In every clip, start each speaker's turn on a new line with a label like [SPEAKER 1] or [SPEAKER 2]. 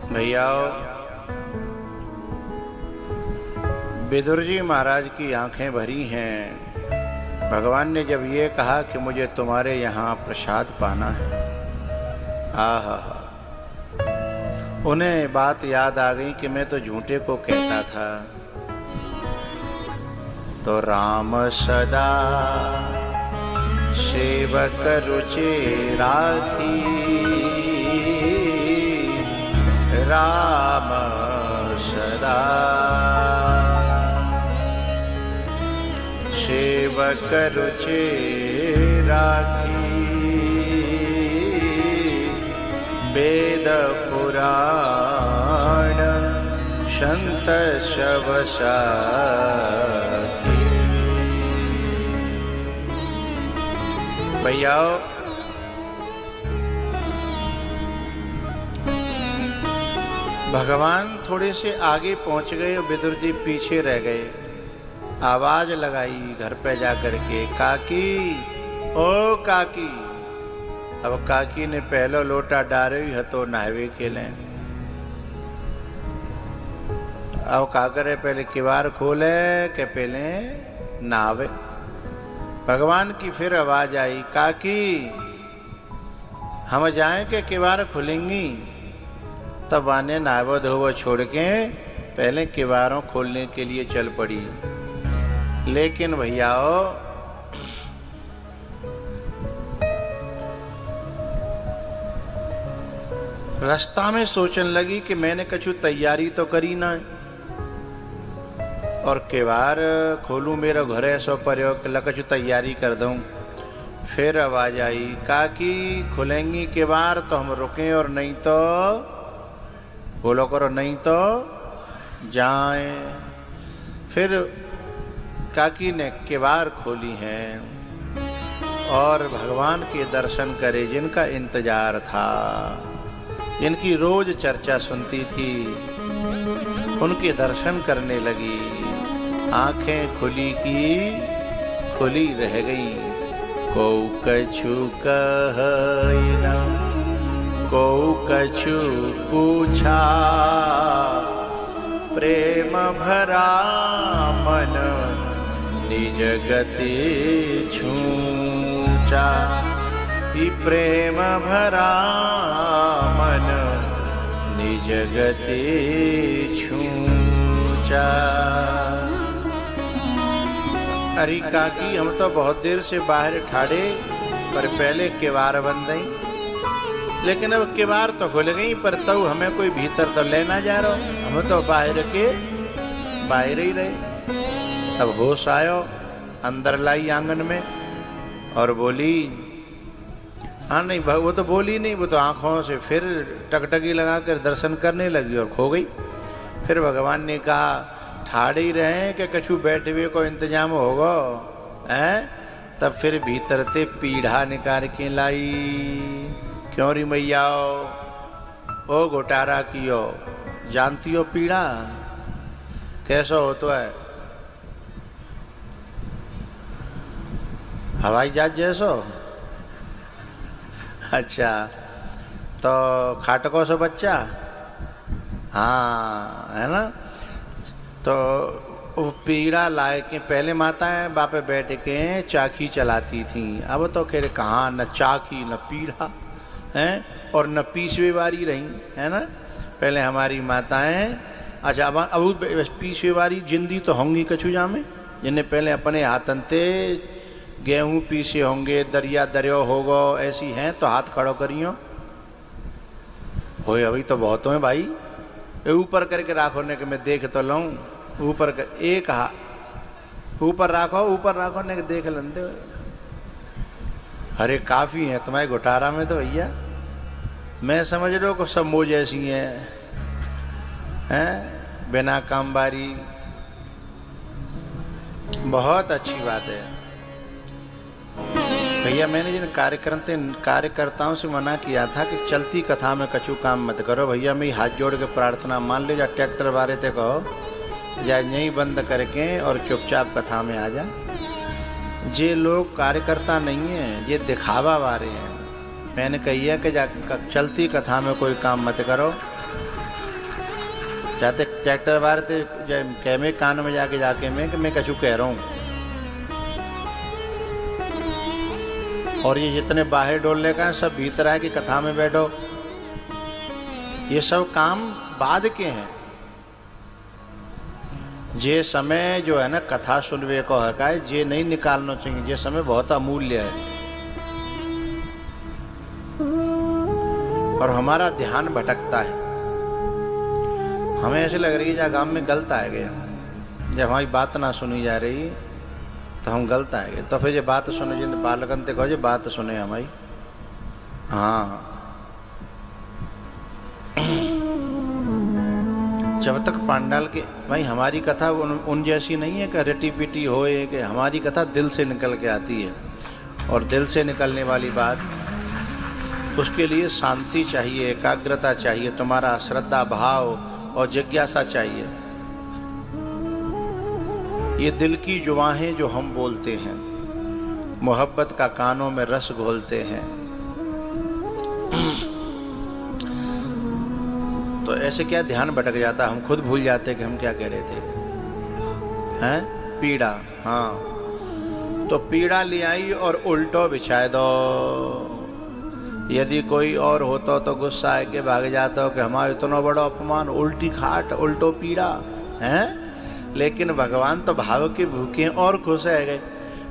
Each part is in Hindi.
[SPEAKER 1] भैया, विदुर जी महाराज की आंखें भरी हैं। भगवान ने जब ये कहा कि मुझे तुम्हारे यहाँ प्रसाद पाना है, आहा, उन्हें बात याद आ गई कि मैं तो झूठे को कहता था। तो राम सदा सेवक रुचि राखी, राम सदा सेवक रुचि राखी, वेद पुराण संत सब साखी। भैया, भगवान थोड़े से आगे पहुंच गए और विदुर जी पीछे रह गए। आवाज लगाई घर पे जाकर के, काकी, ओ काकी। अब काकी ने पहलो लोटा डारे हतो नहावे के ले। अब का करे, पहले किवाड़ खोले के पहले नहावे। भगवान की फिर आवाज आई, काकी हम जाएं के किवाड़ खुलेंगी? तब आने नहावो धोवो छोड़ के पहले किवाड़ों खोलने के लिए चल पड़ी। लेकिन भैयाओ, रास्ता में सोचने लगी कि मैंने कछु तैयारी तो करी ना, और किवाड़ खोलूं मेरा घर ऐसा प्रयोग कछु तैयारी कर दूं। फिर आवाज आई, काकी खुलेंगी किवाड़ तो हम रुकें, और नहीं तो बोलो करो, नहीं तो जाएं। फिर काकी ने किवाड़ खोली हैं और भगवान के दर्शन करे, जिनका इंतजार था, जिनकी रोज चर्चा सुनती थी, उनके दर्शन करने लगी। आंखें खुली की खुली रह गई। को कछु कहि न, को कछु पूछा, प्रेम भरा मन निज गति छूचा। ही प्रेम भरा मन निज गति छूचा। अरे काकी, हम तो बहुत देर से बाहर ठाड़े, पर पहले किवाड़ बंद गई। लेकिन अब किवाड़ तो खुल गई, पर तो हमें कोई भीतर तो लेना जा रहा, हम तो बाहर के बाहर ही रहे। तब होश आयो, अंदर लाई आंगन में और बोली, हाँ नहीं, वो तो बोली नहीं, वो तो आंखों से फिर टकटकी लगाकर दर्शन करने लगी और खो गई। फिर भगवान ने कहा, ठाड़े ही रहे कि कछु बैठे हुए को इंतजाम होगा हैं? तब फिर भीतर ते पीढ़ा निकाल के लाई। क्यों री मैया, ओ घोटारा कियो, जानती हो पीढ़ा कैसा हो? तो है हवाई जहाज जैसो। अच्छा, तो खाटको से बच्चा, हाँ है ना। तो वो पीड़ा लाए के पहले माताएं बापे बैठ के चाखी चलाती थी। अब तो खैर कहाँ, न चाखी न पीड़ा है, और न पीछे वारी रही है ना पहले हमारी माताएं। अच्छा, अब पीछे वारी जिंदी तो होंगी कछु जामे, जिन्हें पहले अपने हाथन ते गेहूं पीसे होंगे, दरिया दरियो होगो, ऐसी हैं तो हाथ खड़ो करियो। हो अभी तो बहुत है भाई, ऊपर करके राखो ने कि मैं देख तो लूं। ऊपर कर, एक हाथ ऊपर राखो ने कि देख लेंदे। अरे काफी है तुम्हारे घोटारा में तो भैया, मैं समझ रहा हूँ सब मोज ऐसी हैं, बिना काम बारी। बहुत अच्छी बात है भैया। मैंने जिन कार्यकर्ताओं से मना किया था कि चलती कथा में कछु काम मत करो। भैया मैं हाथ जोड़ के प्रार्थना मान ले, जा ट्रैक्टर बारे थे कहो, या यहीं बंद करके और चुपचाप कथा में आ जा। ये लोग कार्यकर्ता नहीं है, ये दिखावा वाले हैं। मैंने कही है कि चलती कथा में कोई काम मत करो। चाहते ट्रैक्टर बार थे कह में कान में जाके मैं कि मैं कछु कह रहा हूँ। और ये जितने बाहर डोलने का है सब भीतर आए कि कथा में बैठो, ये सब काम बाद के हैं। जे समय जो है ना कथा सुनवे को है जे नहीं निकालना चाहिए, जे समय बहुत अमूल्य है। और हमारा ध्यान भटकता है, हमें ऐसे लग रही है जहाँ गांव में गलत आ गया, जब हमारी बात ना सुनी जा रही तो हम गलत आ गए। तो फिर ये बात सुने जिन बालकन ते कहो बात सुने हमारी। हाँ, जब तक पांडाल के भाई हमारी कथा उन जैसी नहीं है कि रटी पिटी होए, कि हमारी कथा दिल से निकल के आती है। और दिल से निकलने वाली बात, उसके लिए शांति चाहिए, एकाग्रता चाहिए, तुम्हारा श्रद्धा भाव और जिज्ञासा चाहिए। ये दिल की जुबानें जो हम बोलते हैं, मोहब्बत का कानों में रस घोलते हैं, तो ऐसे क्या ध्यान भटक जाता, हम खुद भूल जाते कि हम क्या कह रहे थे। हैं पीड़ा, हाँ तो पीड़ा ले आई और उल्टो बिछाए दो। यदि कोई और होता तो गुस्सा है के भाग जाता हो कि हमारा इतना बड़ा अपमान, उल्टी खाट उल्टो पीड़ा है। लेकिन भगवान तो भाव के भूखे और खुश है गए।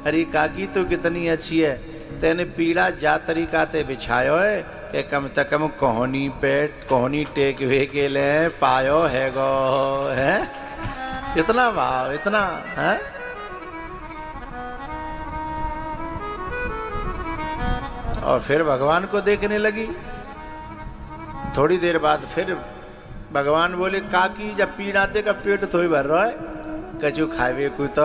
[SPEAKER 1] अरे काकी तो कितनी अच्छी है, तेने पीड़ा जा तरीका ते बिछायो है कि कम से कम कोहनी टेक वे के ले पायो है गो है। इतना भाव, इतना है। और फिर भगवान को देखने लगी। थोड़ी देर बाद फिर भगवान बोले काकी जब पीड़ाते का पेट थोड़ी भर रहा है, कछु खावे को तो।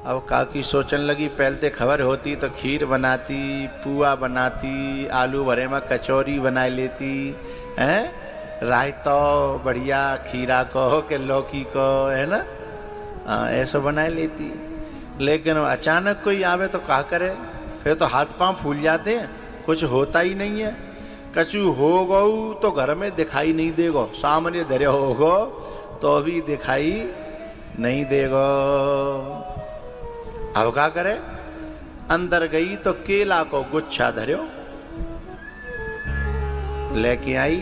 [SPEAKER 1] अब काकी सोचने लगी, पहले खबर होती तो खीर बनाती, पुआ बनाती, आलू भरे में कचौरी बना लेती, हैं रायता बढ़िया खीरा को के लौकी को, है ना, ऐसा बना लेती। लेकिन अचानक कोई आवे तो क्या करे, फिर तो हाथ पांव फूल जाते हैं, कुछ होता ही नहीं है। कछु हो गऊ तो घर में दिखाई नहीं देगो, सामने धरे होगो तो भी दिखाई नहीं देगो। अब क्या करे, अंदर गई तो केला को गुच्छा धर्यो लेके आई।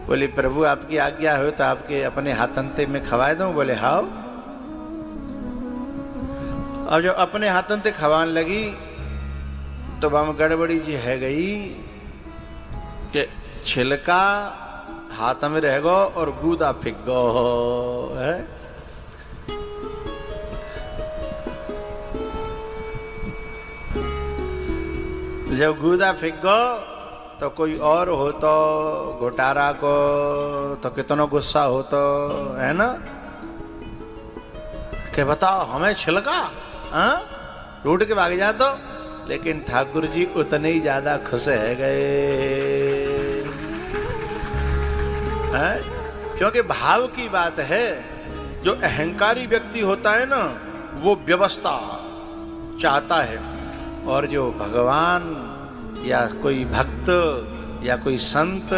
[SPEAKER 1] बोले प्रभु आपकी आज्ञा हो तो आपके अपने हाथंते में खवाए दूं। बोले हाओ। अब जब अपने हाथंते खवान लगी तो हम गड़बड़ी जी है गई कि छिलका हाथ में रह गो और गूदा फिक गो है। जब गूदा फिक गो तो कोई और हो तो घोटारा को तो कितना गुस्सा हो तो, है ना, कि बताओ हमें छिलका रूट के भाग जा तो। लेकिन ठाकुर जी उतने ही ज्यादा खुश है गए हैं? क्योंकि भाव की बात है। जो अहंकारी व्यक्ति होता है ना, वो व्यवस्था चाहता है, और जो भगवान या कोई भक्त या कोई संत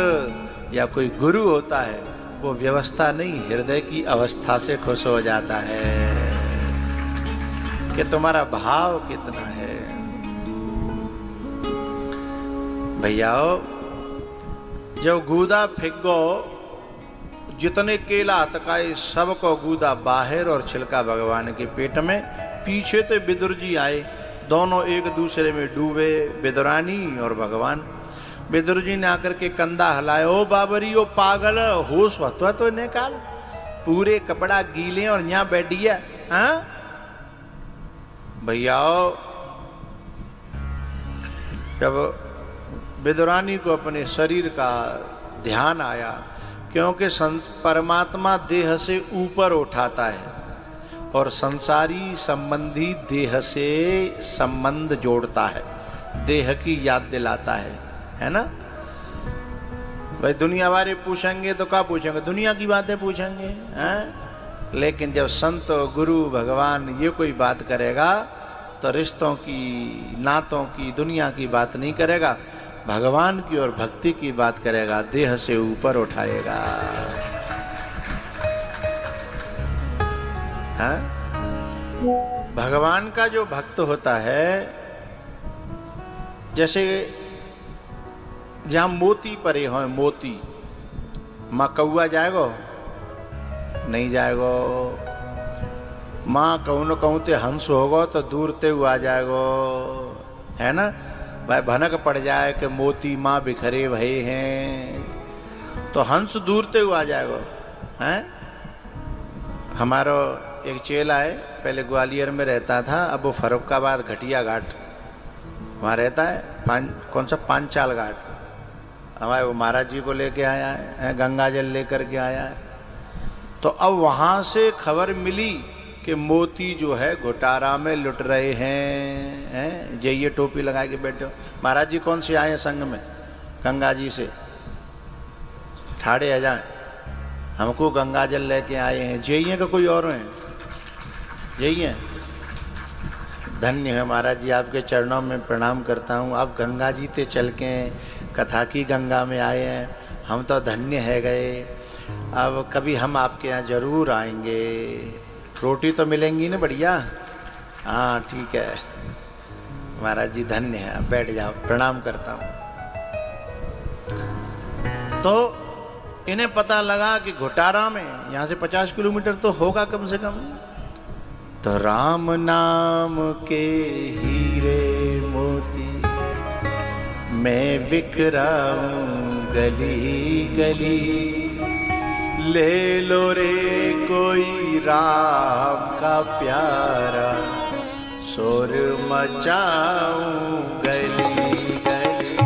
[SPEAKER 1] या कोई गुरु होता है, वो व्यवस्था नहीं, हृदय की अवस्था से खुश हो जाता है कि तुम्हारा भाव कितना है। भैयाओ, जब गूदा फिगो, जितने केला तकाए सबको गूदा बाहर और छिलका भगवान के पेट में। पीछे तो विदुर जी आए, दोनों एक दूसरे में डूबे, विदुरानी और भगवान। विदुर जी ने आकर के कंधा हलाया, ओ बाबरी ओ पागल, होश होता तो निकाल, पूरे कपड़ा गीले और यहाँ बैठिया। हाँ भैयाओ, जब विदुरानी को अपने शरीर का ध्यान आया, क्योंकि परमात्मा देह से ऊपर उठाता है और संसारी संबंधी देह से संबंध जोड़ता है, देह की याद दिलाता है ना। भाई दुनिया वाले पूछेंगे तो क्या पूछेंगे, दुनिया की बातें पूछेंगे हैं? लेकिन जब संत गुरु भगवान ये कोई बात करेगा तो रिश्तों की, नातों की, दुनिया की बात नहीं करेगा, भगवान की और भक्ति की बात करेगा, देह से ऊपर उठाएगा। हाँ? भगवान का जो भक्त होता है, जैसे जहां मोती परे हो, मोती, माँ कौआ जाएगो नहीं जाएगो, माँ कहूँ न कहूँ ते हंस होगो तो दूर ते हुआ जाएगो, है ना भाई। भनक पड़ जाए कि मोती माँ बिखरे भये हैं तो हंस दूर ते हुआ जाएगो, हैं। हमारा एक चेला है, पहले ग्वालियर में रहता था, अब वो फर्रुखाबाद घटिया घाट वहाँ रहता है, कौन सा पांचाल घाट। हमारे वो महाराज जी को लेके आया है, गंगा जल लेकर के आया है। तो अब वहाँ से खबर मिली कि मोती जो है घोटारा में लुट रहे हैं। जाइए टोपी लगा के बैठे हो। महाराज जी कौन से आए हैं संग में? गंगा जी से ठाड़े आ जाए, हमको गंगा जल लेके आए हैं। जाइए का कोई और हैं? जाइए। धन्य है महाराज जी, आपके चरणों में प्रणाम करता हूँ। आप गंगा जी ते चल के कथा की गंगा में आए हैं, हम तो धन्य है गए। अब कभी हम आपके यहाँ जरूर आएंगे। रोटी तो मिलेंगी ना बढ़िया? हाँ ठीक है महाराज जी, धन्य है। आप बैठ जाओ, प्रणाम करता हूँ। तो इन्हें पता लगा कि घोटारा में यहाँ से 50 किलोमीटर तो होगा कम से कम। तो राम नाम के हीरे मोती मैं बिखराऊं गली गली, ले लो रे कोई राम का प्यारा, शोर मचाऊं गली गली।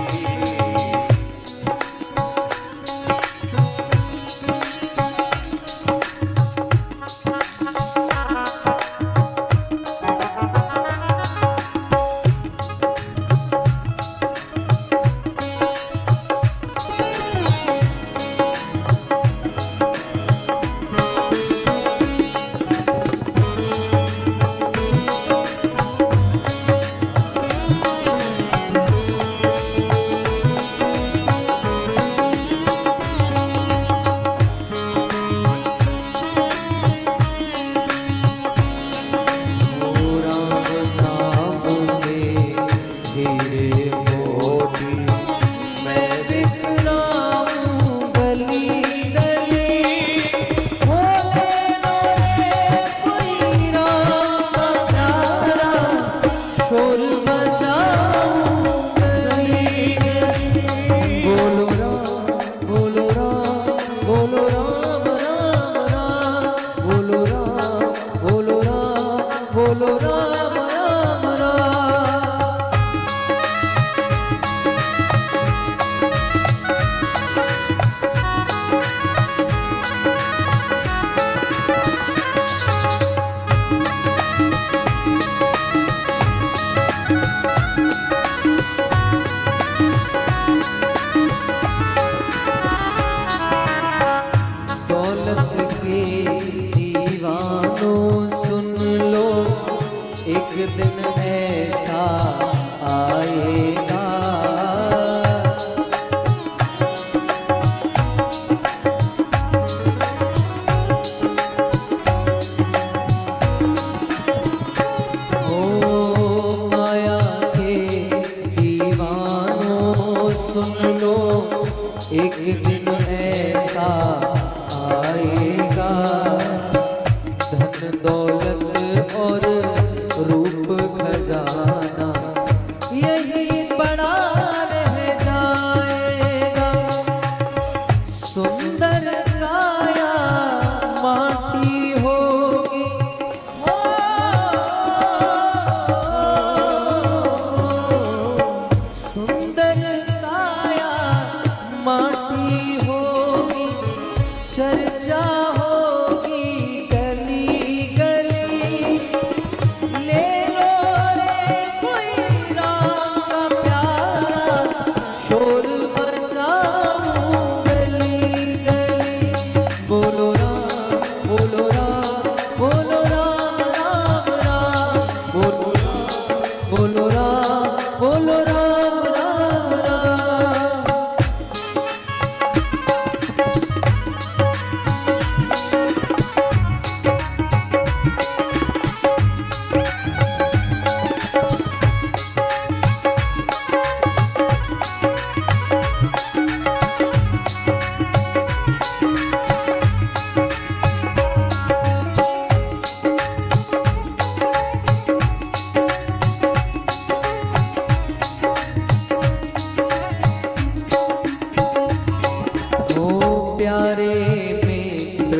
[SPEAKER 2] प्यारे मित्र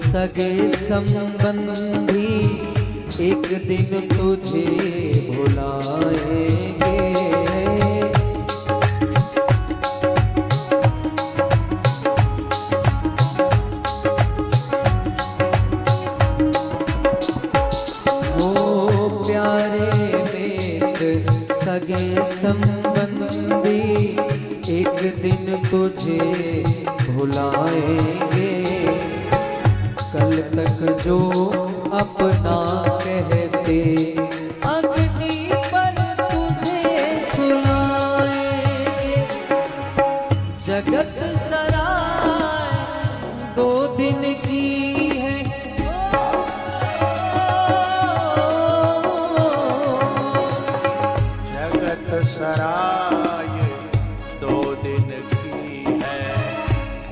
[SPEAKER 2] सगे संबंधी, एक दिन तुझे भुलाएंगे। ओ प्यारे मित्र सगे संबंधी, एक दिन तुझे भुलाएंगे। कल तक जो अपना कहते, अग्नि पर तुझे सुनाएंगे। जगत सराय 2 दिन की है,
[SPEAKER 1] जगत सराय 2 दिन की है,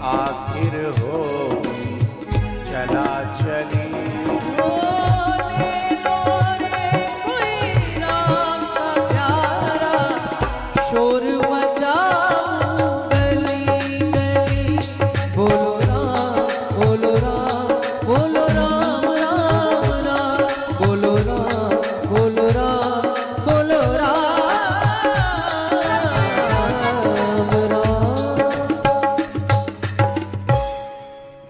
[SPEAKER 1] आखिर होगी चला चली।
[SPEAKER 2] शोर मचाओ गली गली, बोलो राम बोलो राम बोलो राम राम राम, बोलो राम बोलो राम बोलो राम राम।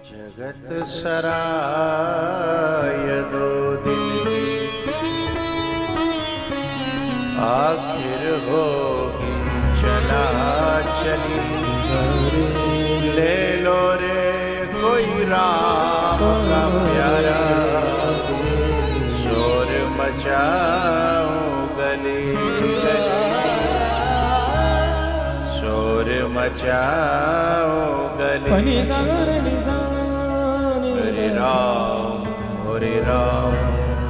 [SPEAKER 1] जगत सराय 2 दिन आखिर होगी चला चली। ले लो रे कोई राम का प्यारा, शोर मचाओ गली गली, शोर मचाओ गली। हरे राम हरे राम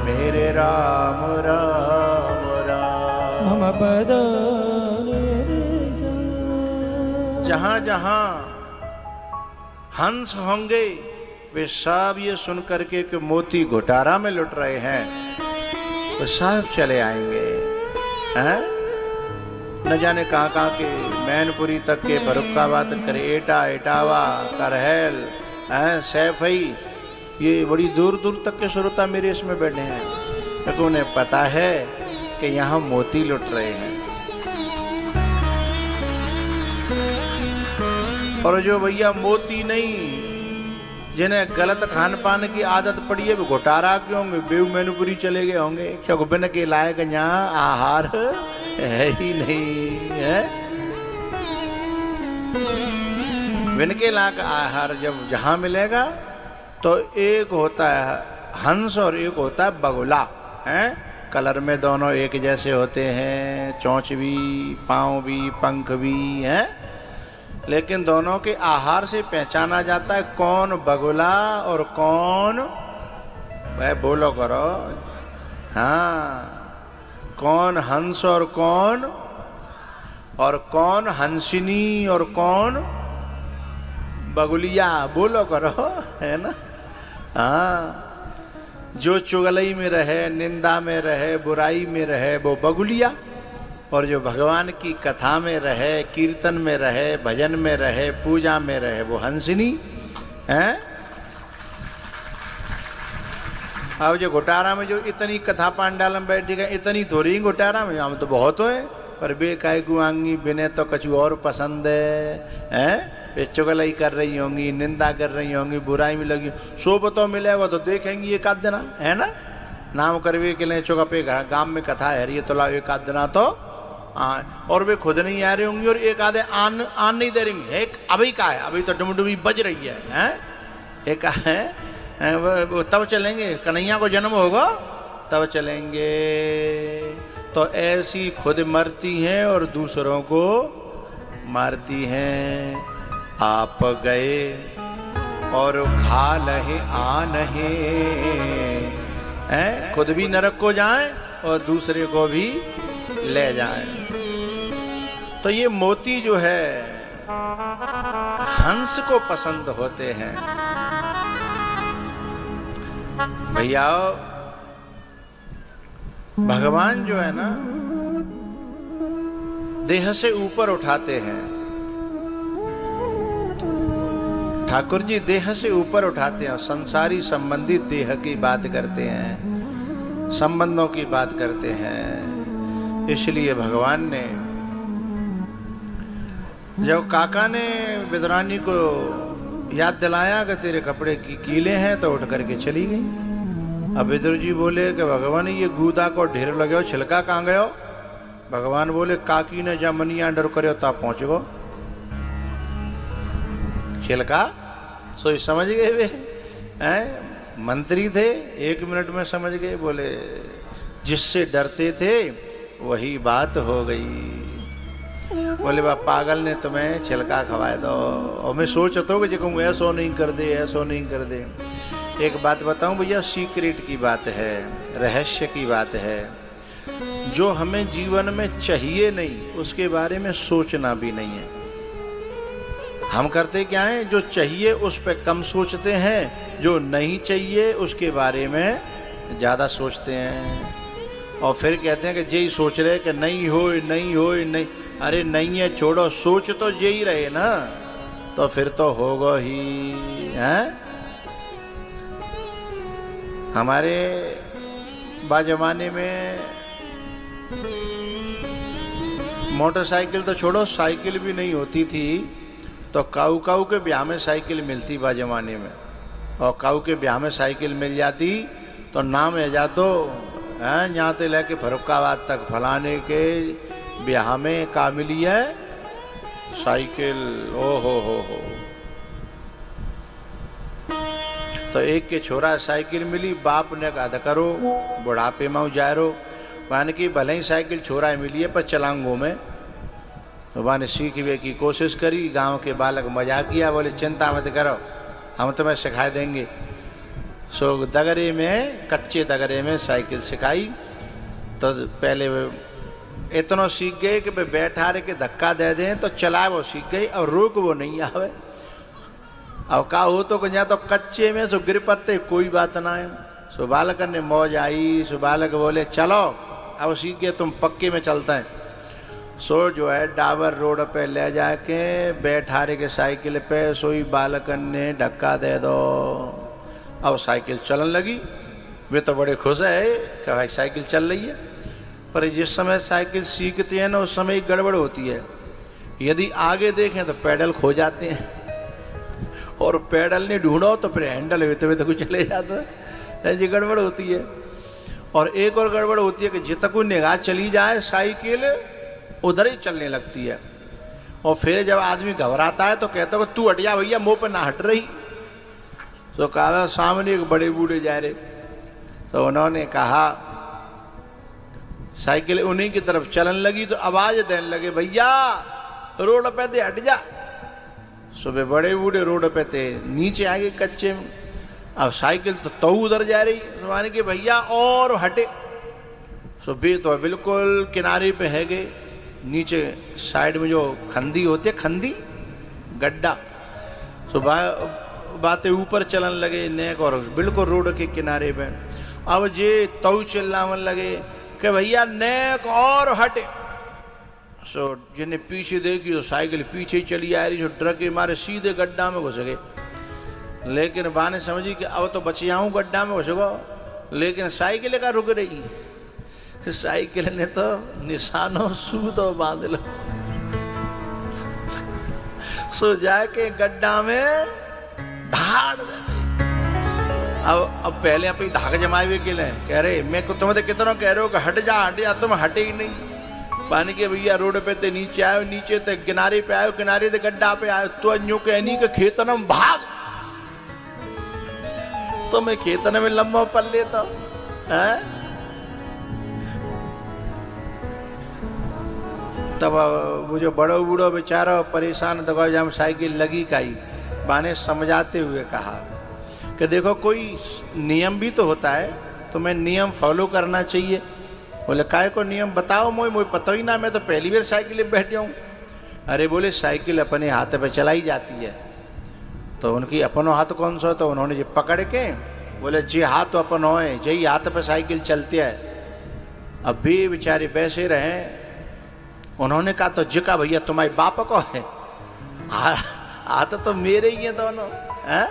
[SPEAKER 1] मेरे राम राम राम। जहां जहां हंस होंगे वे सब ये सुन करके कि मोती घोटारा में लुट रहे हैं, तो सब चले आएंगे। हैं? न जाने कहाँ कहाँ के, मैनपुरी तक के, फरुखाबाद तक के, एटा इटावा करहल सैफई, ये बड़ी दूर दूर तक के श्रोता मेरे इसमें बैठे हैं, क्योंकि उन्हें पता है कि यहाँ मोती लुट रहे हैं। और जो भैया मोती नहीं, जिन्हें गलत खान पान की आदत पड़ी है, वो घोटारा क्यों होंगे, बेव मैनपुरी चले गए होंगे। शगुबिन के लायक यहाँ आहार है ही नहीं है। विन के लायक आहार जब जहाँ मिलेगा तो एक होता है हंस और एक होता है बगुला। हैं? कलर में दोनों एक जैसे होते हैं, चोंच भी, पाँव भी, पंख भी हैं, लेकिन दोनों के आहार से पहचाना जाता है कौन बगुला और कौन, वह बोलो करो, हाँ, कौन हंस और कौन हंसिनी और कौन बगुलिया, बोलो करो, है ना। हाँ, जो चुगलई में रहे, निंदा में रहे, बुराई में रहे, वो बगुलिया, और जो भगवान की कथा में रहे, कीर्तन में रहे, भजन में रहे, पूजा में रहे, वो हंसिनी हैं। अब जो घोटारा में जो इतनी कथा पांडाल में बैठी गए, इतनी थोड़ी घोटारा में, हम तो बहुत है, पर बेकाय कुआंगी बिने तो कछु और पसंद है, हैं? वे चुगलई कर रही होंगी, निंदा कर रही होंगी, बुराई में लगी, शोभ तो मिलेगा तो देखेंगी एक आध दिना, है ना। नाम करवे के लिए चौका गांव में कथा है रही है, तो लाओ एक आध दिना तो और वे खुद नहीं आ रही होंगी, और एक आधे आन नहीं दे रही है, अभी का है, अभी तो डुमडुमी बज रही है, एक है वो तब चलेंगे, कन्हैया को जन्म होगा तब चलेंगे। तो ऐसी खुद मरती हैं और दूसरों को मारती हैं। आप गए और खा लहे आनहे, हैं? खुद भी नरक को जाएं और दूसरे को भी ले जाएं। तो ये मोती जो है हंस को पसंद होते हैं। भैया भगवान जो है ना, देह से ऊपर उठाते हैं, ठाकुर जी देह से ऊपर उठाते हैं, संसारी संबंधित देह की बात करते हैं, संबंधों की बात करते हैं। इसलिए भगवान ने जब काका ने विदुरानी को याद दिलाया कि तेरे कपड़े की कीले हैं, तो उठ करके चली गई। अब विदुर जी बोले कि भगवान ये गूदा को ढेर लगे, छिलका कहाँ गयो? भगवान बोले काकी ने जब मनिया डर करो ता पहुंच गो। छिलका सोई समझ गए वे हैं, मंत्री थे, 1 मिनट में समझ गए। बोले जिससे डरते थे वही बात हो गई। बोले बा पागल ने तुम्हें छिलका खवाए दो। और मैं सोचता हूँ कि जो ऐसो नहीं कर दे, ऐसो नहीं कर दे। एक बात बताऊं भैया, सीक्रेट की बात है, रहस्य की बात है। जो हमें जीवन में चाहिए नहीं उसके बारे में सोचना भी नहीं है। हम करते क्या है, जो चाहिए उस पर कम सोचते हैं, जो नहीं चाहिए उसके बारे में ज़्यादा सोचते हैं। और फिर कहते हैं कि यही सोच रहे कि नहीं हो नहीं हो नहीं। अरे नहीं है छोड़ो, सोच तो यही रहे ना, तो फिर तो होगा ही है। हमारे बाजमाने में मोटरसाइकिल तो छोड़ो, साइकिल भी नहीं होती थी, तो काऊ काऊ के ब्याह में साइकिल मिलती बा जमाने में। और काऊ के ब्याह में साइकिल मिल जाती तो नाम है जा तो हैं, यहाँ से लेके फरुखाबाद तक फलाने के ब्याह में का मिली है साइकिल। ओ हो। तो एक के छोरा साइकिल मिली, बाप ने कहा करो बुढ़ापे में जा रो, मान की भले ही साइकिल छोरा मिली है पर चलांगो में। तो मैंने सीखने की कोशिश करी, गांव के बालक मजाक किया, बोले चिंता मत करो हम तुम्हें सिखा देंगे। सो दगरे में, कच्चे दगरे में साइकिल सिखाई। तो पहले इतना सीख गए कि बैठा रहे के धक्का दे दें तो चलाए वो सीख गई, और रोक वो नहीं आवे। अब का हो तो कहीं तो कच्चे में सो गिर पत्ते कोई बात ना है। सो बालक ने मौज आई। सो बालक बोले चलो अब सीख गए, तुम पक्के में चलता है। सो जो है डाबर रोड पे ले जाके बैठा रहे के साइकिल पे, सोई बालकन ने धक्का दे दो। अब साइकिल चलन लगी। वे तो बड़े खुश है कि भाई साइकिल चल रही है। पर जिस समय साइकिल सीखते हैं ना उस समय एक गड़बड़ होती है। यदि आगे देखें तो पैडल खो जाते हैं, और पैडल नहीं ढूंढो तो फिर हैंडल होते हुए तो चले जाते हैं। ऐसी गड़बड़ होती है। और एक और गड़बड़ होती है कि जितना कोई निगाह चली जाए साइकिल उधर ही चलने लगती है। और फिर जब आदमी घबराता है तो कहता है कि तू हट जा भैया, मुंह पर ना हट रही। तो कहा सामने एक बड़े बूढ़े जा रहे, तो उन्होंने कहा साइकिल उन्हीं की तरफ चलन लगी तो आवाज देने लगे भैया रोड पे थे हट जा। सुबह बड़े बूढ़े रोड पे थे, नीचे आ गए कच्चे में। अब साइकिल तो उधर जा रही, माने कि भैया और हटे। सुबह तो बिल्कुल किनारे पे है गए, नीचे साइड में जो खंदी होती है, खंदी गड्ढा, सुबह बातें ऊपर चलन लगे नेक, और बिल्कुल रोड के किनारे पे। अब जे तऊ चिल्लावन लगे कि भैया नेक और हटे। सो जिन्हें पीछे देखी तो साइकिल पीछे ही चली आ रही, जो डर के मारे सीधे गड्ढा में घुस गए। लेकिन बाने समझी कि अब तो बच जाऊं गड्ढा में घुस गो, लेकिन साइकिल का रुक रही। साइकिल ने तो निशानों सूदो बांध लो। सो जाके गड्ढा में धाड़ दे दी। अब पहले अपनी धाक जमाए हुए के लिए कह रहे, मैं तुम्हें तो कितना कह रहे हो कि हट जा, तुम हटे ही नहीं। पानी के भैया रोड पे ते नीचे आयो, नीचे ते किनारे पे आयो, किनारे ते गड्ढा पे आयो, तो अन्यों के नहीं के खेतन में भाग। तो मैं खेतन में लंबा पल लेता है। तब वो जो बड़ो बूढ़ो बेचारा परेशान, तो जब साइकिल लगी काई, बाने समझाते हुए कहा कि देखो कोई नियम भी तो होता है, तुम्हें नियम फॉलो करना चाहिए। बोले काय को नियम बताओ, मुझे पता ही ना, मैं तो पहली बार साइकिल में बैठे हूँ। अरे बोले साइकिल अपने हाथ पे चलाई जाती है। तो उनकी अपनो हाथ कौन सा, तो उन्होंने जो पकड़ के बोले जी हाथ तो अपन हो, जी हाथ पे साइकिल चलती है। अब भी बेचारे बैसे रहे। उन्होंने कहा तो जिका भैया तुम्हारे बाप को है, हाथ तो मेरे ही हैं दोनों, हैं?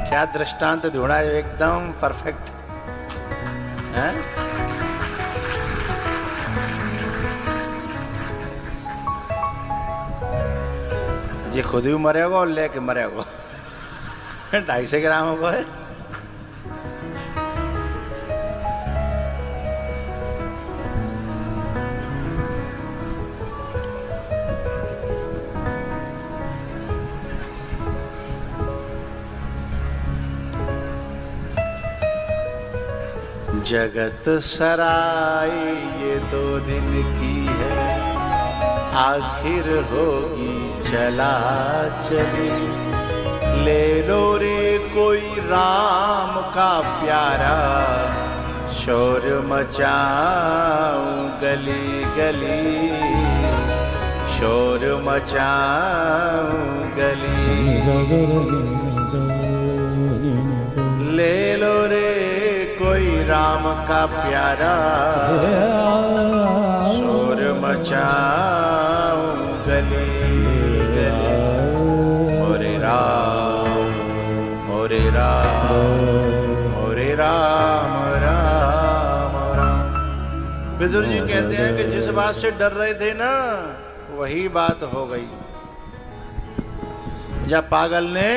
[SPEAKER 1] क्या दृष्टांत ढूंढा है, एकदम परफेक्ट है। जी खुद भी मरेगा और लेके मरेगा। 250 ग्राम को है। जगत सराय ये 2 दिन की है, आखिर होगी चला चली। ले लो रे कोई राम का प्यारा, शोर मचाऊं गली गली, शोर मचाऊं गली। ले लो रे कोई राम का प्यारा, शोर मचाऊं गली गली। मोरे राम मोरे राम मोरे राम राम राम। विदुर जी कहते हैं कि जिस बात से डर रहे थे ना, वही बात हो गई। जब पागल ने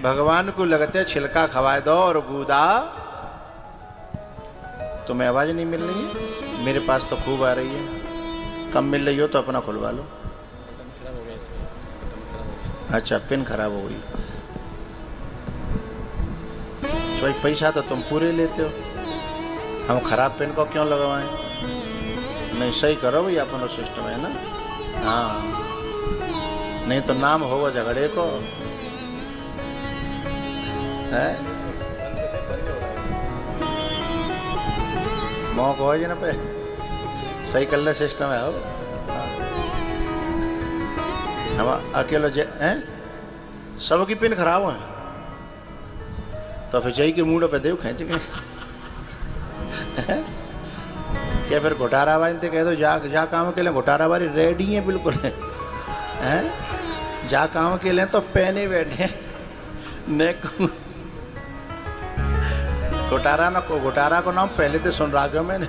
[SPEAKER 1] भगवान को लगते छिलका खवाए दो और गूदा, तुम्हें आवाज नहीं मिल रही है? मेरे पास तो खूब आ रही है। कम मिल रही हो तो अपना खुलवा लो। अच्छा, पिन खराब हो गई। भाई पैसा तो तुम पूरे लेते हो, हम खराब पिन को क्यों लगवाएं? नहीं, सही करो भाई, अपना सिस्टम है ना। हाँ, नहीं तो नाम होगा झगड़े को है। मौक हो ना पे सही कर ले, सिस्टम है। हम अकेले हैं, सबकी पिन खराब है तो फिर चाहिए कि मूड पे देव खींच के क्या फिर घोटारा बारी कह दो, जा काम के लिए घोटारा बारी रेडी है बिल्कुल हैं। जा काम के लिए तो पहने बैठे ने घोटारा ना को, घोटारा को नाम पहले तो सुन रहा हूं मैंने।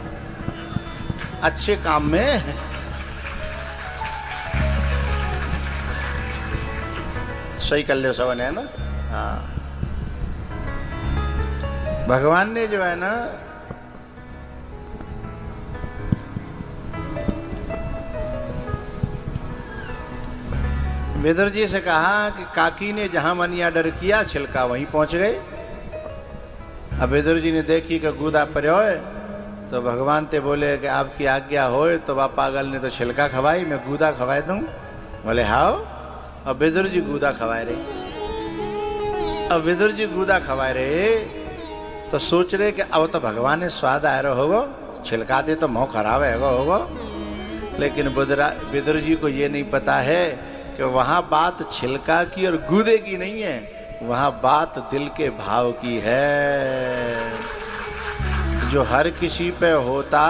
[SPEAKER 1] अच्छे काम में सही कर ले सब ने, है ना। हाँ, भगवान ने जो है ना विदुर जी से कहा कि काकी ने जहां मनी ऑर्डर किया छिलका वहीं पहुंच गए। अब विदुर जी ने देखी कि गूदा पर्यो है तो भगवान ते बोले कि आपकी आज्ञा होए तो बा पागल ने तो छिलका खवाई, मैं गूदा खवाए दूं। बोले हाओ। अब विदुर जी गूदा खवाए रहे। अब विदुर जी गूदा खवाए रहे तो सोच रहे कि अब तो भगवान ने स्वाद आ रहा होगा, छिलका दे तो मुँह खराब है होगा। लेकिन विदुर जी को ये नहीं पता है कि वहाँ बात छिलका की और गूदे की नहीं है, वहाँ बात दिल के भाव की है, जो हर किसी पे होता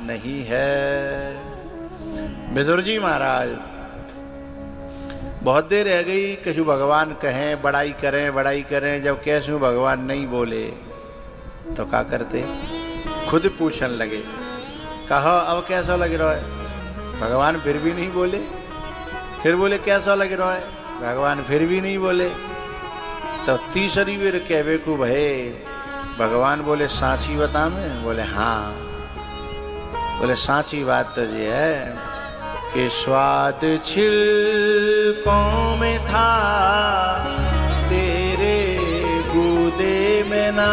[SPEAKER 1] नहीं है। विदुर जी महाराज बहुत देर रह गई, कछु भगवान कहें बड़ाई करें, जब कैसे भगवान नहीं बोले तो क्या करते, खुद पूछने लगे, कहो अब कैसा लग रहा है? भगवान फिर भी नहीं बोले। फिर बोले कैसा लग रहा है? भगवान फिर भी नहीं बोले। तो तीसरी बार कहवे को भय भगवान बोले साची बता मैं? बोले हाँ। बोले साची बात तो ये है कि स्वाद छिलकों में था तेरे गूदे में ना,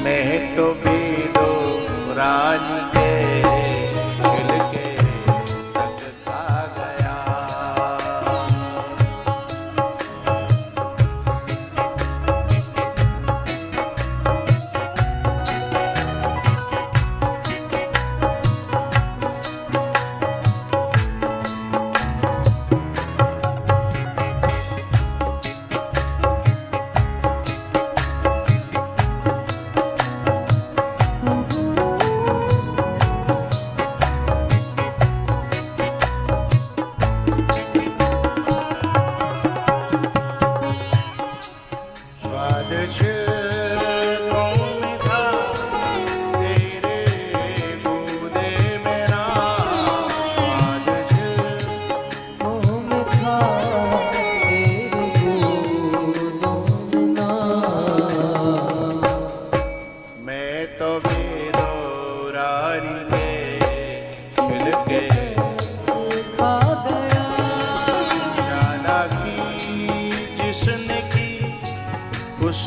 [SPEAKER 1] मैं तो बेदो रानी के छिलके तक खा गया।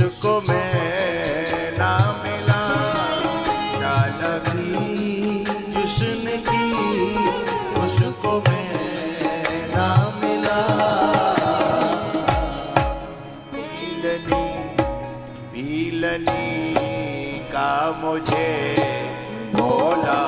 [SPEAKER 1] जिसको मैं ना मिला, चालकी जिसने की उसको मैं ना मिला। भीलनी भीलनी का मुझे भोला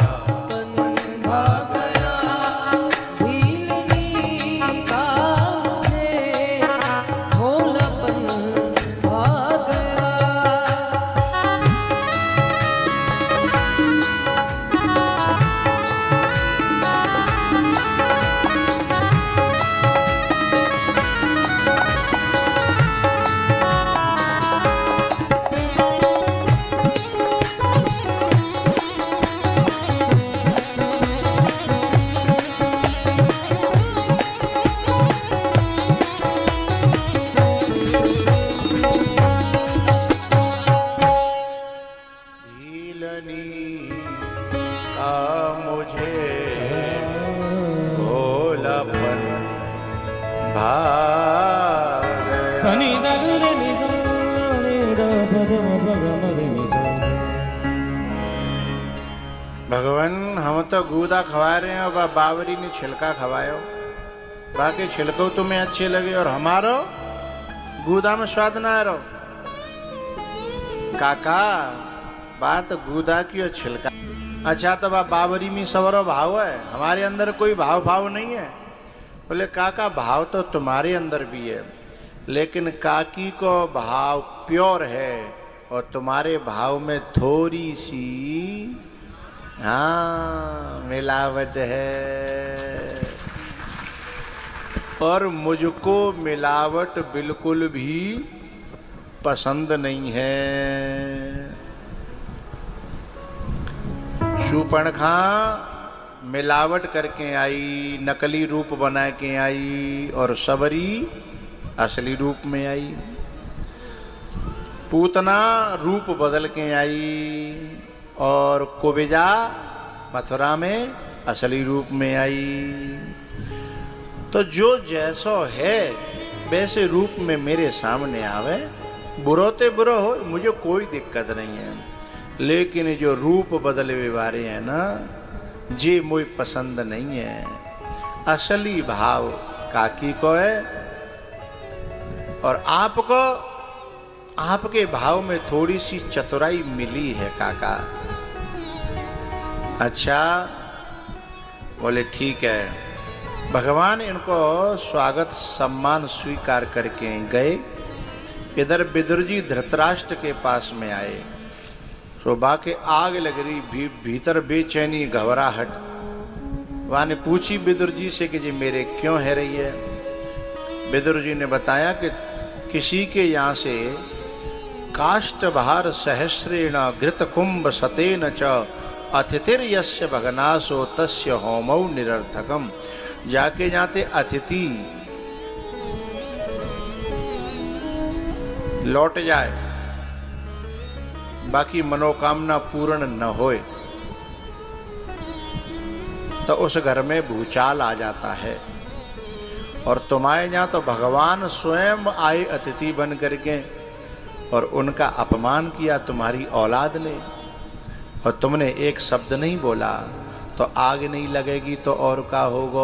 [SPEAKER 1] भगवान, हम तो गूदा खवा रहे हैं और बावरी ने छिलका खवायो। बाकी छिलको तुम्हें अच्छे लगे और हमारो गूदा में स्वाद ना आ रहो। काका, बात गूदा की और छिलका। अच्छा तो बावरी में सवरो भाव है, हमारे अंदर कोई भाव नहीं है। बोले काका, भाव तो तुम्हारे अंदर भी है, लेकिन काकी को भाव प्योर है और तुम्हारे भाव में थोड़ी सी मिलावट है। और मुझको मिलावट बिल्कुल भी पसंद नहीं है। शूर्पणखा मिलावट करके आई, नकली रूप बना के आई, और सबरी असली रूप में आई। पूतना रूप बदल के आई और कुबेजा मथुरा में असली रूप में आई। तो जो जैसो है वैसे रूप में मेरे सामने आवे, बुरो ते बुरो हो, मुझे कोई दिक्कत नहीं है। लेकिन जो रूप बदले वाले हैं ना, जे मुझे पसंद नहीं है। असली भाव काकी को है और आपको, आपके भाव में थोड़ी सी चतुराई मिली है काका। अच्छा, बोले ठीक है। भगवान इनको स्वागत सम्मान स्वीकार करके गए। इधर विदुर जी धृतराष्ट्र के पास में आए। शोभा के आग लग रही, भीतर बेचैनी घबराहट। वहां ने पूछी विदुर जी से कि जी मेरे क्यों है रही है। विदुर जी ने बताया कि किसी के यहाँ से काष्ठभार सहस्रेण घृत कुंभ सतेन च अतिथिर यस्य भगनासो तस्य होमौ निरर्थकम। जाके जाते अतिथि लौट जाए, बाकी मनोकामना पूर्ण न होए, तो उस घर में भूचाल आ जाता है। और तुम्हारे यहाँ तो भगवान स्वयं आए अतिथि बन करके और उनका अपमान किया तुम्हारी औलाद ने, और तुमने एक शब्द नहीं बोला, तो आग नहीं लगेगी तो और का होगा।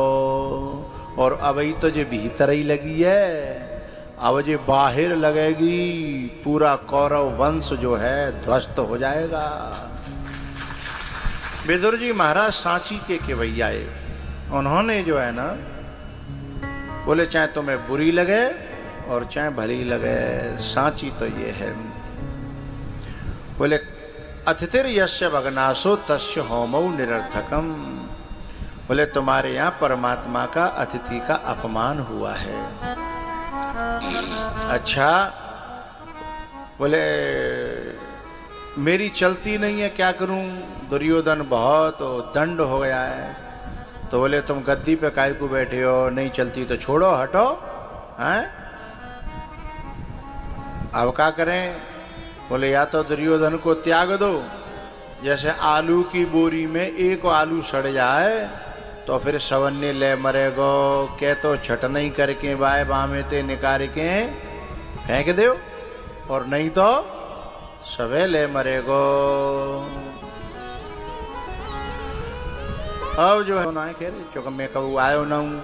[SPEAKER 1] और अब ही तो जो भीतर ही लगी है, अब जो बाहर लगेगी पूरा कौरव वंश जो है ध्वस्त हो जाएगा। विदुर जी महाराज सांची के केवैयाए, उन्होंने जो है ना बोले चाहे तुम्हें बुरी लगे और चाहे भली लगे, सांची तो ये है। बोले अतिथिर यस्य भगनासो तस्य होमौ निरर्थकम। बोले तुम्हारे यहाँ परमात्मा का अतिथि का अपमान हुआ है। अच्छा, बोले मेरी चलती नहीं है, क्या करूं, दुर्योधन बहुत दंड हो गया है। तो बोले तुम गद्दी पे काय को बैठे हो, नहीं चलती तो छोड़ो, हटो। हैं, अब क्या करें। बोले या तो दुर्योधन को त्याग दो, जैसे आलू की बोरी में एक आलू सड़ जाए तो फिर सवन्य ले मरेगो, के तो छट नहीं करके बाय बामे ते निकाल के फेंक दो। और नहीं तो सवेले मरेगो। अब जो है ना कह रहे चुग मैं कबू आयो ना हूँ,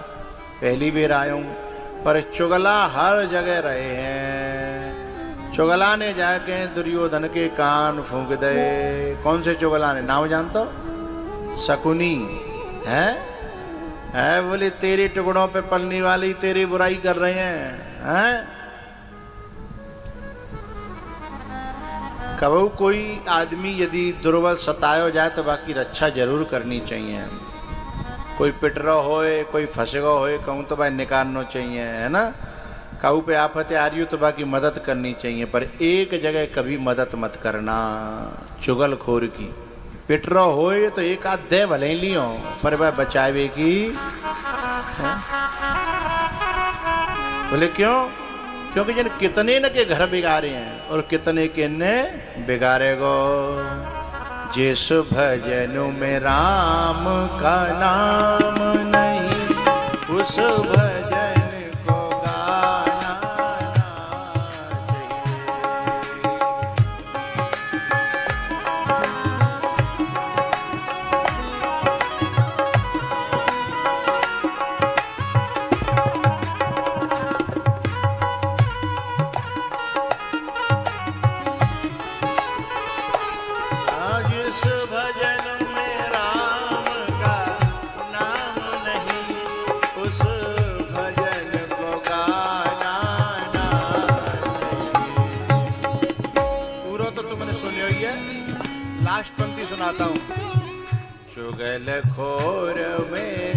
[SPEAKER 1] पहली बार आयो हूँ, पर चुगला हर जगह रहे हैं। चुगला ने जाके दुर्योधन के कान फूंक दे। कौन से चुगला ने, नाम जानते हो? शकुनी है बोले तेरे टुकड़ों पे पलने वाली तेरी बुराई कर रहे हैं। कबू कोई आदमी यदि दुर्बल सतायो जाए तो बाकी रक्षा जरूर करनी चाहिए। कोई पिटरो होए, कोई फंसेगो होए, कहूँ तो भाई निकालना चाहिए, है ना। काऊ पे आफत आ रही हो तो बाकी मदद करनी चाहिए, पर एक जगह कभी मदद मत करना चुगलखोर की। पिटरो होए तो एक आध दे भले ही लियो, पर वह बचावे की। बोले क्यों? क्योंकि जिन कितने न के घर बिगाड़े हैं और कितने के ने बिगाड़ेगो। जिस भजन में राम का नाम नहीं, उस भजन को गाना चुगलखोर में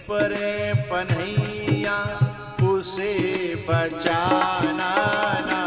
[SPEAKER 1] परे पन्हैया, उसे बचाना ना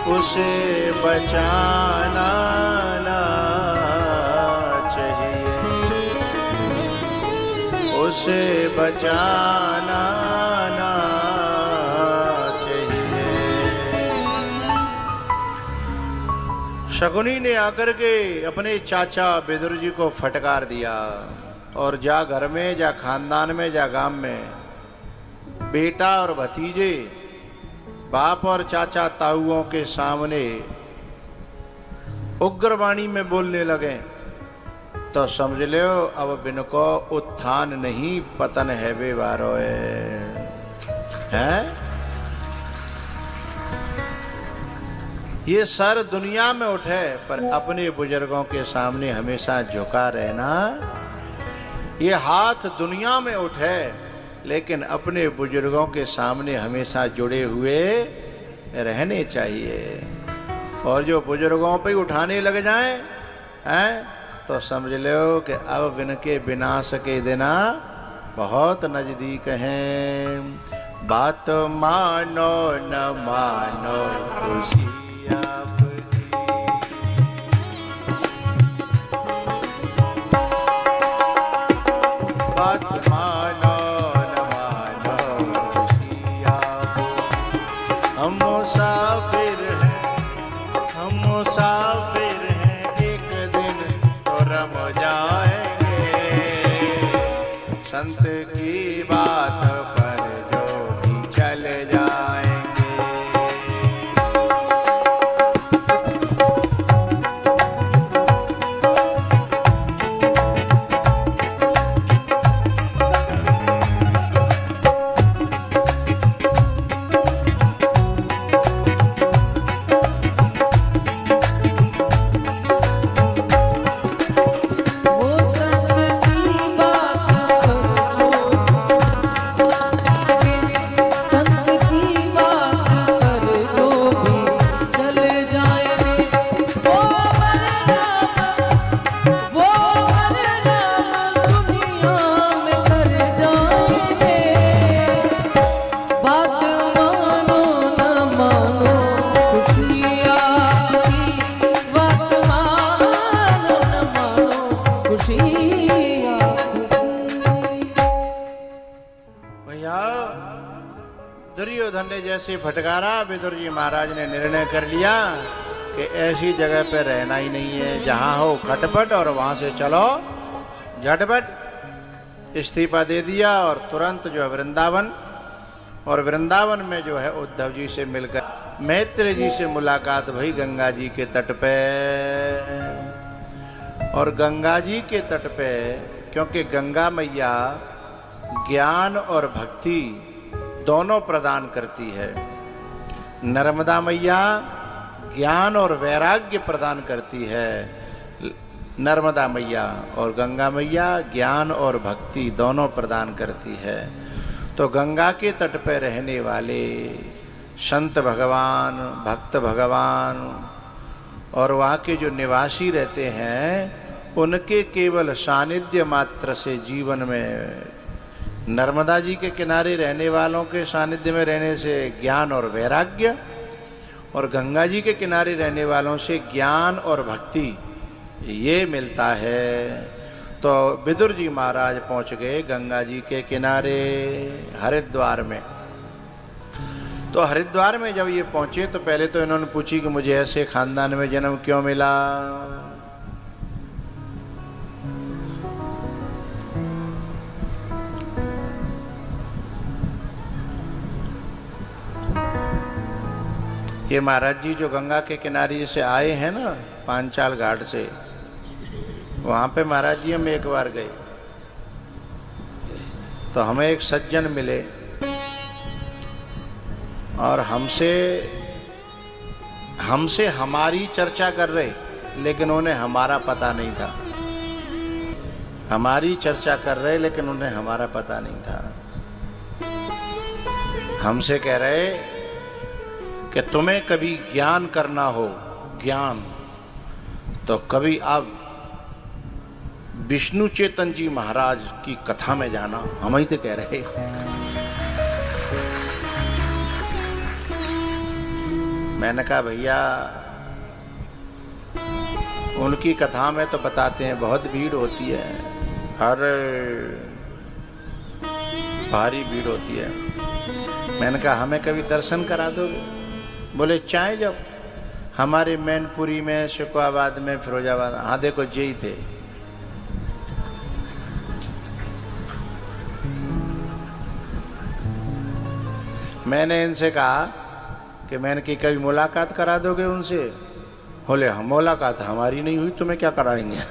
[SPEAKER 1] उसे बचाना ना चाहिए, उसे बचाना ना चाहिए। शकुनी ने आकर के अपने चाचा विदुर जी को फटकार दिया और जा घर में, जा खानदान में, जा गांव में बेटा और भतीजे, बाप और चाचा ताऊओं के सामने उग्रवाणी में बोलने लगे तो समझ लो अब बिनको उत्थान नहीं पतन है वे बारो है। ये सर दुनिया में उठे पर अपने बुजुर्गों के सामने हमेशा झुका रहना। ये हाथ दुनिया में उठे लेकिन अपने बुजुर्गों के सामने हमेशा जुड़े हुए रहने चाहिए। और जो बुजुर्गों पे उठाने लग जाएं हैं तो समझ लो कि अब इनके विनाश के दिना बहुत नजदीक हैं। बात मानो न मानो खुशी आपकी। बात मानो न मानो खुशी आपकी। हम मुसाफिर हैं, एक दिन तो रम जाएंगे। संत की बात पर जो भी चल जाएंगे।
[SPEAKER 2] वो संत की बात संत की बात पर जो भी चले जाएंगे। वो दुनिया में कर जाएंगे। बात मानो न मानो खुशी आपकी। बात मानो न मानो खुशी आपकी।
[SPEAKER 1] भैया दुर्योधन ने जैसे फटकारा, विदुर जी महाराज ने निर्णय कर लिया कि ऐसी जगह पे रहना ही नहीं है जहां हो खटपट, और वहां से चलो झटपट। इस्तीफा दे दिया और तुरंत जो है वृंदावन, और वृंदावन में जो है उद्धव जी से मिलकर मैत्री जी से मुलाकात भई गंगा जी के तट पे। और गंगा जी के तट पे, क्योंकि गंगा मैया ज्ञान और भक्ति दोनों प्रदान करती है। नर्मदा मैया ज्ञान और वैराग्य प्रदान करती है। नर्मदा मैया और गंगा मैया ज्ञान और भक्ति दोनों प्रदान करती है। तो गंगा के तट पर रहने वाले संत भगवान, भक्त भगवान और वहाँ के जो निवासी रहते हैं, उनके केवल सानिध्य मात्र से जीवन में, नर्मदा जी के किनारे रहने वालों के सानिध्य में रहने से ज्ञान और वैराग्य, और गंगा जी के किनारे रहने वालों से ज्ञान और भक्ति, ये मिलता है। तो विदुर जी महाराज पहुंच गए गंगा जी के किनारे हरिद्वार में। तो हरिद्वार में जब ये पहुंचे तो पहले तो इन्होंने पूछी कि मुझे ऐसे खानदान में जन्म क्यों मिला। ये महाराज जी जो गंगा के किनारे से आए हैं ना, पांचाल घाट से, वहां पे महाराज जी हम एक बार गए तो हमें एक सज्जन मिले और हमसे हमारी चर्चा कर रहे, लेकिन उन्हें हमारा पता नहीं था। हमारी चर्चा कर रहे लेकिन उन्हें हमारा पता नहीं था। हमसे कह रहे कि तुम्हें कभी ज्ञान करना हो, ज्ञान, तो कभी आप विष्णु चेतन जी महाराज की कथा में जाना। हम ही तो कह रहे। मैंने कहा भैया उनकी कथा में तो बताते हैं बहुत भीड़ होती है, हर भारी भीड़ होती है। मैंने कहा हमें कभी दर्शन करा दोगे? बोले चाहे जब हमारे मैनपुरी में, शुक्राबाद में, फिरोजाबाद। हाँ देखो यही थे। मैंने इनसे कहा कि मैंने कि कभी मुलाकात करा दोगे उनसे? बोले हम मुलाकात हमारी नहीं हुई, तुम्हें क्या कराएंगे।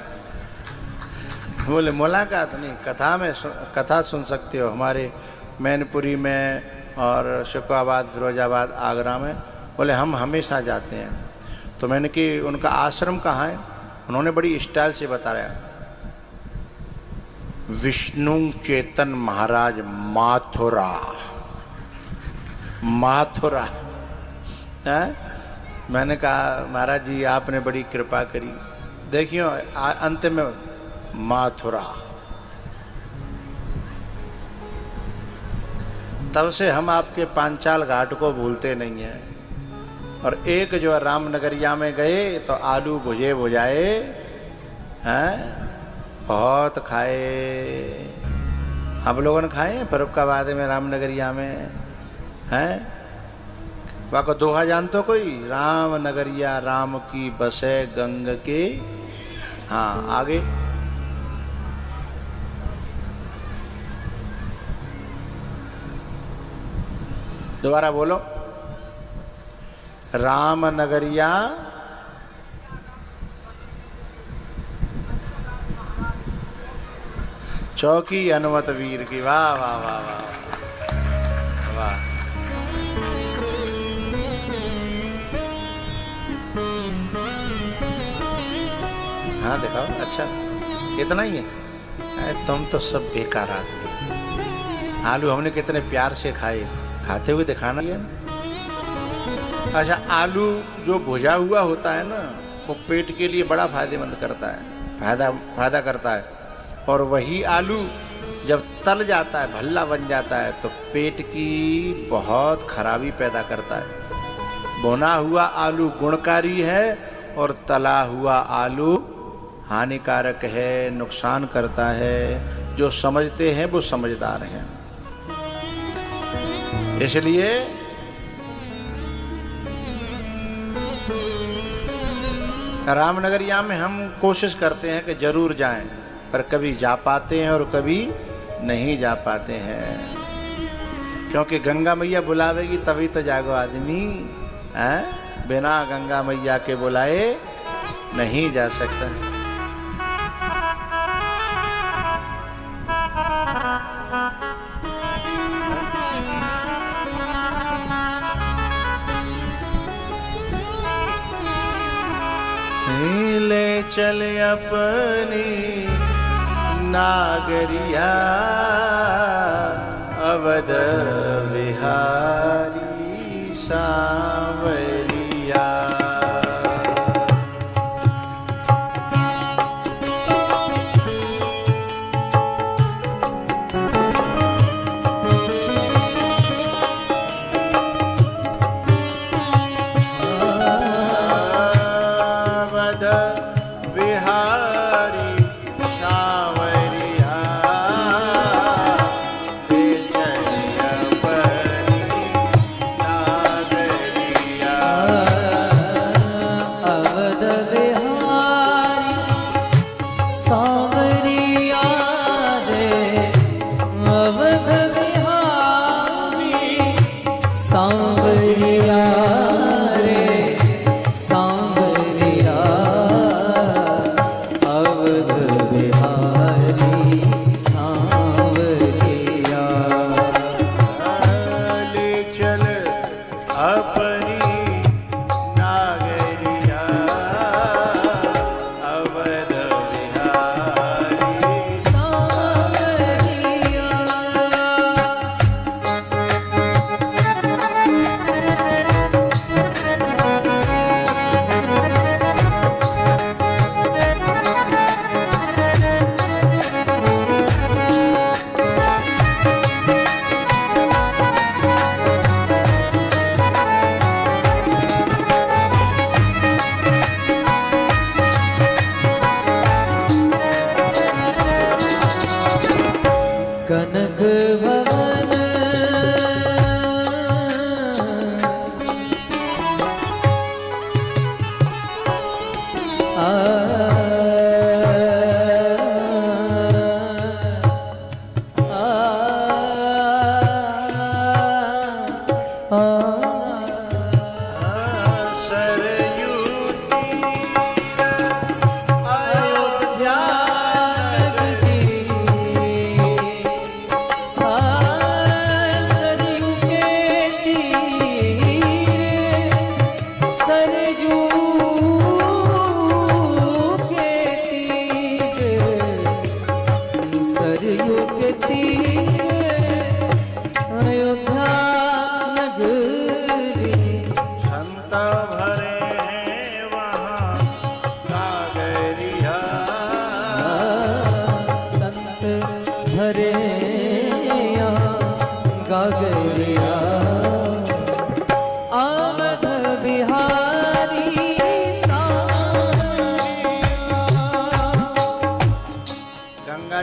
[SPEAKER 1] बोले मुलाकात नहीं, कथा में कथा सुन सकते हो हमारे मैनपुरी में और शुक्राबाद, फिरोजाबाद, आगरा में। बोले हम हमेशा जाते हैं। तो मैंने कि उनका आश्रम कहाँ है? उन्होंने बड़ी स्टाइल से बताया, विष्णु चेतन महाराज माथुरा। माथुरा है? मैंने कहा महाराज जी आपने बड़ी कृपा करी। देखियो अंत में माथुरा। तब से हम आपके पांचाल घाट को भूलते नहीं हैं। और एक जो रामनगरिया में गए तो आलू भुजे भुजाए हैं, बहुत खाए। हम लोगों ने खाए फरुखाबाद में, रामनगरिया में हैं। वाको दोहा जानते हो कोई? रामनगरिया राम की बसे गंग के। हाँ, आगे दोबारा बोलो। रामनगरिया चौकी हनुमत वीर की। वाह वाह वाह वाह वाह। हाँ दिखाओ। अच्छा इतना ही है? तुम तो सब बेकार आदमी। आलू हमने कितने प्यार से खाए, खाते हुए दिखाना है। अच्छा, आलू जो भुजा हुआ होता है ना, वो पेट के लिए बड़ा फायदेमंद करता है, फायदा करता है। और वही आलू जब तल जाता है, भल्ला बन जाता है, तो पेट की बहुत खराबी पैदा करता है। भुना हुआ आलू गुणकारी है और तला हुआ आलू हानिकारक है, नुकसान करता है। जो समझते हैं वो समझदार हैं। इसलिए रामनगरिया में हम कोशिश करते हैं कि जरूर जाएं, पर कभी जा पाते हैं और कभी नहीं जा पाते हैं। क्योंकि गंगा मैया बुलावेगी तभी तो जागो आदमी है। बिना गंगा मैया के बुलाए नहीं जा सकता। ले चल अपनी नागरिया अवध विहारी सांवरिया।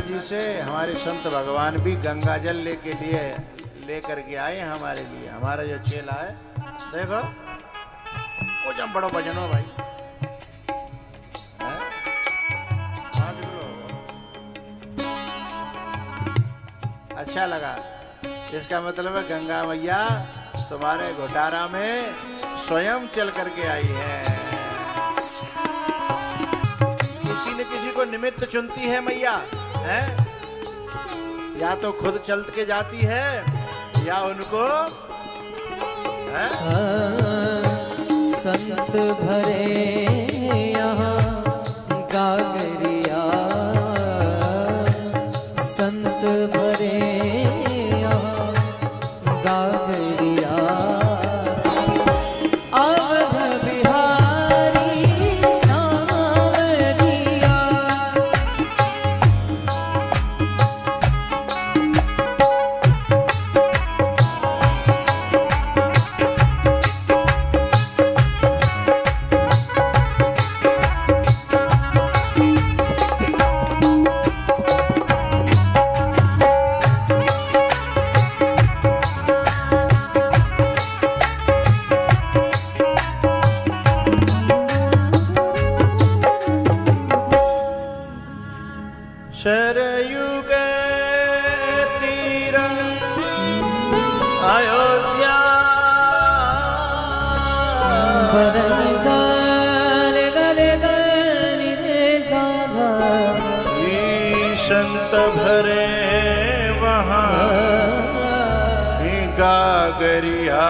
[SPEAKER 1] जी से हमारे संत भगवान भी गंगा जल लेकर के आए हैं हमारे लिए। हमारा जो चेला है देखो वो जब बड़ो भजन हो भाई हैं? हाँ, बिल्कुल। अच्छा लगा। इसका मतलब है गंगा मैया तुम्हारे घोटारा में स्वयं चल करके आई है। किसी न किसी को निमित्त चुनती है मैया है, या तो खुद चल के जाती है या उनको है?
[SPEAKER 2] संत भरे यहाँ गागरिया, संत भरे यहाँ गागरिया, अवध बिहारी सांवरिया।
[SPEAKER 1] सरयू के तीर अयोध्या संत भरे वहाँ गागरिया।